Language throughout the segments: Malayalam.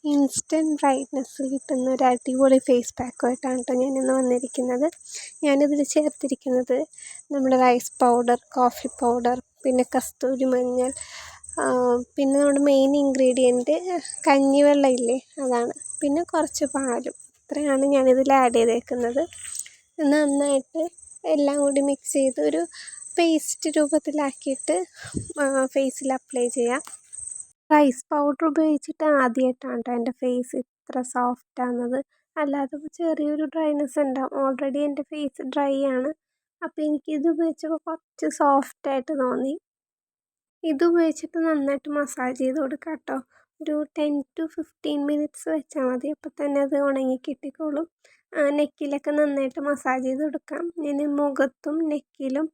ഇൻസ്റ്റൻറ്റ് ബ്രൈറ്റ്നസ് കിട്ടുന്ന ഒരു അടിപൊളി ഫേസ് പാക്കുമായിട്ടാണ് കേട്ടോ ഞാനിന്ന് വന്നിരിക്കുന്നത്. ഞാനിതിൽ ചേർത്തിരിക്കുന്നത് നമ്മുടെ റൈസ് പൗഡർ, കോഫി പൗഡർ, പിന്നെ കസ്തൂരി മഞ്ഞൾ, പിന്നെ നമ്മുടെ മെയിൻ ഇൻഗ്രീഡിയൻറ്റ് കഞ്ഞിവെള്ളം ഇല്ലേ, അതാണ്. പിന്നെ കുറച്ച് പാലും. ഇത്രയാണ് ഞാനിതിൽ ആഡ് ചെയ്തേക്കുന്നത്. നന്നായിട്ട് എല്ലാം കൂടി മിക്സ് ചെയ്ത് ഒരു പേസ്റ്റ് രൂപത്തിലാക്കിയിട്ട് ഫേസിൽ അപ്ലൈ ചെയ്യാം. റൈസ് പൗഡർ ഉപയോഗിച്ചിട്ട് ആദ്യമായിട്ടാണ് കേട്ടോ എൻ്റെ ഫേസ് ഇത്ര സോഫ്റ്റ് ആകുന്നത്. അല്ലാതെ ചെറിയൊരു ഡ്രൈനെസ് ഉണ്ടാവും. ഓൾറെഡി എൻ്റെ ഫേസ് ഡ്രൈ ആണ്. അപ്പോൾ എനിക്കിത് ഉപയോഗിച്ചപ്പോൾ കുറച്ച് സോഫ്റ്റായിട്ട് തോന്നി. ഇത് ഉപയോഗിച്ചിട്ട് നന്നായിട്ട് മസാജ് ചെയ്ത് കൊടുക്കാം കേട്ടോ. ഒരു 10 to 15 മിനിറ്റ്സ് വെച്ചാൽ മതി. അപ്പോൾ തന്നെ അത് ഉണങ്ങി കിട്ടിക്കോളും. നെക്കിലൊക്കെ നന്നായിട്ട് മസാജ് ചെയ്ത് കൊടുക്കാം. ഞാൻ മുഖത്തും നെക്കിലും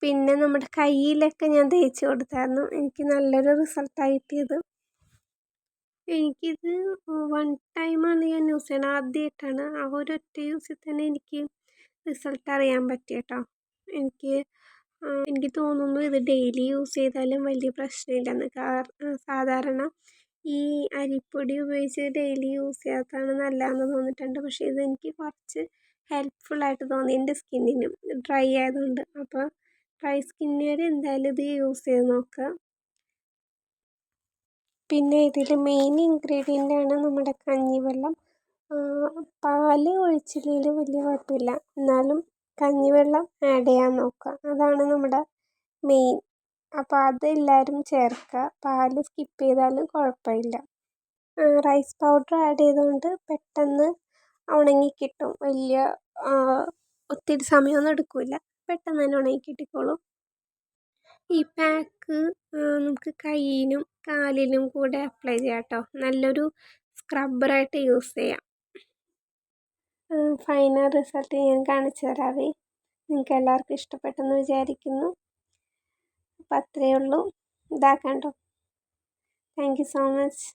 പിന്നെ നമ്മുടെ കയ്യിലൊക്കെ ഞാൻ തേച്ച് കൊടുത്തായിരുന്നു. എനിക്ക് നല്ലൊരു റിസൾട്ടാണ് കിട്ടിയത്. എനിക്കിത് 1 ടൈമാണ് ഞാൻ യൂസ് ചെയ്യണത്. ആദ്യമായിട്ടാണ്. ആ ഒരൊറ്റ യൂസിൽ തന്നെ എനിക്ക് റിസൾട്ട് അറിയാൻ പറ്റി കേട്ടോ. എനിക്ക് തോന്നുന്നു ഇത് ഡെയിലി യൂസ് ചെയ്താലും വലിയ പ്രശ്നമില്ലെന്ന്. സാധാരണ ഈ അരിപ്പൊടി ഉപയോഗിച്ച് ഡെയിലി യൂസ് ചെയ്യാത്തതാണ് നല്ലതെന്ന് തോന്നിയിട്ടുണ്ട്. പക്ഷേ ഇതെനിക്ക് കുറച്ച് ഹെൽപ്ഫുള്ളായിട്ട് തോന്നി എൻ്റെ സ്കിന്നിനും, ഡ്രൈ ആയതുകൊണ്ട്. അപ്പോൾ ഡ്രൈ സ്കിന്നുകാർ എന്തായാലും ഇത് യൂസ് ചെയ്ത് നോക്കുക. പിന്നെ ഇതിൽ മെയിൻ ഇൻഗ്രീഡിയൻ്റാണ് നമ്മുടെ കഞ്ഞിവെള്ളം. പാല് ഒഴിച്ചില്ലെങ്കിൽ വലിയ കുഴപ്പമില്ല, എന്നാലും കഞ്ഞിവെള്ളം ആഡ് ചെയ്യാൻ നോക്കുക. അതാണ് നമ്മുടെ മെയിൻ. അപ്പോൾ അതെല്ലാവരും ചേർക്കുക. പാല് സ്കിപ്പ് ചെയ്താലും കുഴപ്പമില്ല. റൈസ് പൗഡർ ആഡ് ചെയ്തുകൊണ്ട് പെട്ടെന്ന് ഉണങ്ങിക്കിട്ടും. ഒത്തിരി സമയമൊന്നും എടുക്കില്ല. പെട്ടെന്ന് തന്നെ ഉണങ്ങി കിട്ടിക്കോളും. ഈ പാക്ക് നമുക്ക് കയ്യിനും കാലിനും കൂടെ അപ്ലൈ ചെയ്യാം കേട്ടോ. നല്ലൊരു സ്ക്രബ്ബറായിട്ട് യൂസ് ചെയ്യാം. ഫൈനൽ റിസൾട്ട് ഞാൻ കാണിച്ചു തരാവേ. നിങ്ങൾക്ക് എല്ലാവർക്കും ഇഷ്ടപ്പെട്ടെന്ന് വിചാരിക്കുന്നു. അപ്പം അത്രയേ ഉള്ളൂ. ഇതാക്കാം കേട്ടോ. Thank you so much.